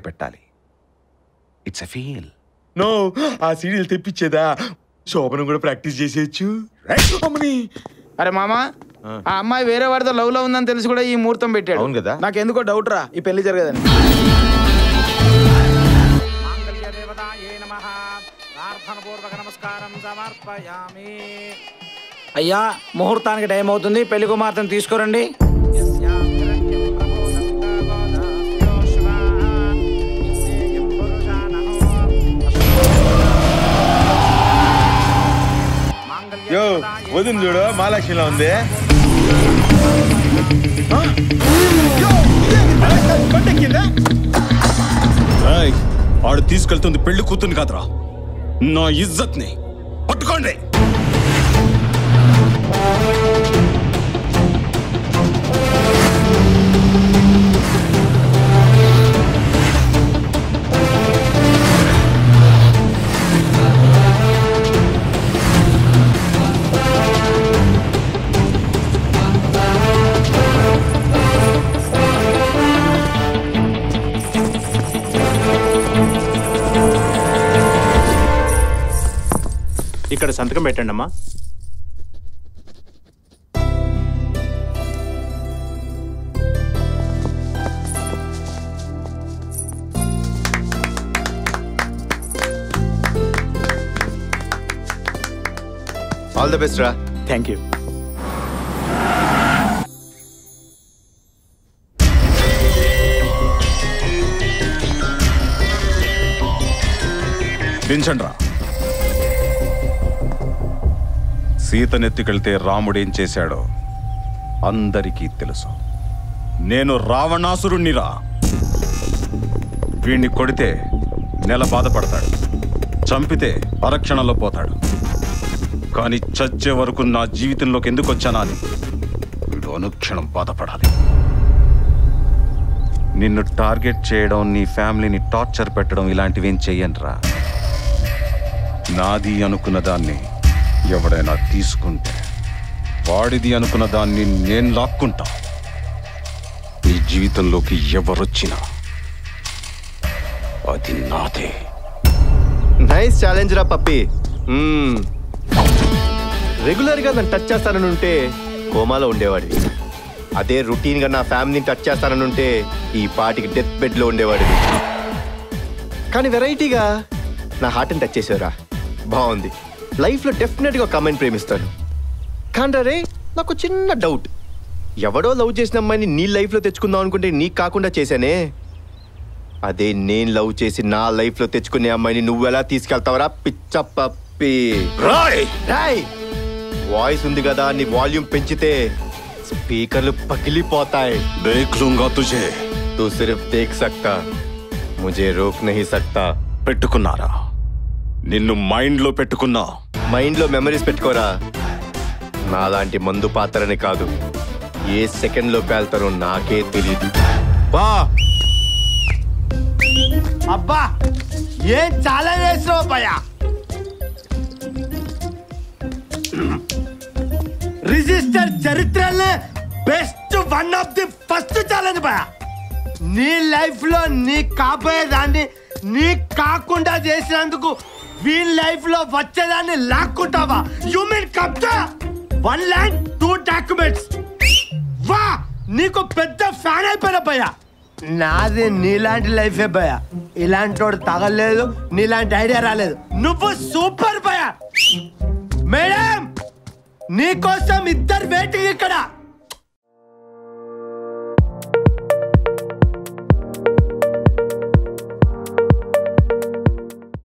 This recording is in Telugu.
పెట్టాలి. It's a feel. నో, ఆ సీరియల్ తెప్పించేదా శోభనం కూడా ప్రాక్టీస్ చేసేయచ్చు. అరే మామా, ఆ అమ్మాయి వేరే వాడితో లవ్ లో ఉందని తెలిసి కూడా ఈ ముహూర్తం పెట్టాడు. అవును కదా. నాకెందుకో డౌట్ రా, ఈ పెళ్లి జరగదని. అయ్యా, ముహూర్తానికి టైం అవుతుంది, పెళ్లి కుమార్తెను తీసుకురండి. యో వదిన చూడు, మహాలక్ష్మిలా ఉంది. ఆడు తీసుకెళ్తుంది పెళ్లి కూతుర్ని కాదురా, నా ఇజ్జత్ ని. పట్టుకోండి. ఇక్కడ సంతకం పెట్టండి అమ్మా. ఆల్ ద బెస్ట్ రా. Thank you. దించండి రా. సీతనెత్తుకెళ్తే రాముడేం చేశాడో అందరికీ తెలుసు. నేను రావణాసురుణ్ణిరా. వీణ్ణి కొడితే నెల బాధపడతాడు, చంపితే అరక్షణలో పోతాడు. కానీ చచ్చే వరకు నా జీవితంలోకి ఎందుకు వచ్చానా అని వీడు అనుక్షణం బాధపడాలి. నిన్ను టార్గెట్ చేయడం, నీ ఫ్యామిలీని టార్చర్ పెట్టడం ఇలాంటివేం చెయ్యనురా. నాది అనుకున్న దాన్ని ఎవడైనా తీసుకుంటే వాడిది అనుకున్న దాన్ని నేను లాక్కుంటా. నీ జీవితంలోకి ఎవరొచ్చినా అది నాదే. నైస్ ఛాలెంజ్ రా పప్పి. రెగ్యులర్గా నన్ను టచ్ చేస్తాననుంటే కోమాలో ఉండేవాడివి. అదే రొటీన్గా నా ఫ్యామిలీని టచ్ చేస్తాననుంటే ఈ పాటికి డెత్ బెడ్లో ఉండేవాడివి. కానీ వెరైటీగా నా హార్ట్ని టచ్ చేసావురా, బాగుంది. లైఫ్లో డెఫినెట్గా ఒక అమ్మాయిని ప్రేమిస్తాను. కానీ రే, నాకు చిన్న డౌట్. ఎవడో లవ్ చేసిన అమ్మాయిని నీ లైఫ్లో తెచ్చుకుందాం అనుకుంటే నీకు కాకుండా చేశానే, అదే నేను లవ్ చేసి నా లైఫ్లో తెచ్చుకునే అమ్మాయిని నువ్వెలా తీసుకెళ్తావరా పిచ్చ పప్పి? రాయ్ రాయ్, వాయిస్ ఉంది కదా, నీ వాల్యూమ్ పెంచితే స్పీకర్లు పగిలిపోతాయి. దేఖ్ లూంగా తుझे. తూ సిర్ఫ్ దేఖ్ సక్తా, ముझे రోక్ నహీ సక్తా. పెట్టుకున్నారా? నిన్ను మైండ్లో పెట్టుకున్నా. మైండ్లో మెమరీస్ పెట్టుకోరా. నాలాంటి మందు పాత్రని కాదు, ఏ సెకండ్లో పేల్తారో నాకే తెలీదు. బా అబ్బా, ఏం చాలా వేసినావు భయ్యా. రిజిస్టర్ చరిత్రలో best, one of the first challenge భయ్యా. నీ లైఫ్ లో నీ కాబోయేదాన్ని నీ కాకుండా చేసినందుకు వీళ్ళ లైఫ్ లో వచ్చేదాన్ని లాక్కుంటావా? యు మీన్ కబ్జా? 1 ల్యాండ్ 2 డాక్యుమెంట్స్. వా, నీకు పెద్ద ఫ్యాన్ అయిపోయినా భయ్యా. నాది నీలాంటి లైఫే భయ్యా. ఇలాంటి వాడు తగలేదు, నీలాంటి ఐడియా రాలేదు. నువ్వు సూపర్ భయ్యా. మేడం, నీకోసం ఇద్దరు వెయిటింగ్ ఇక్కడ.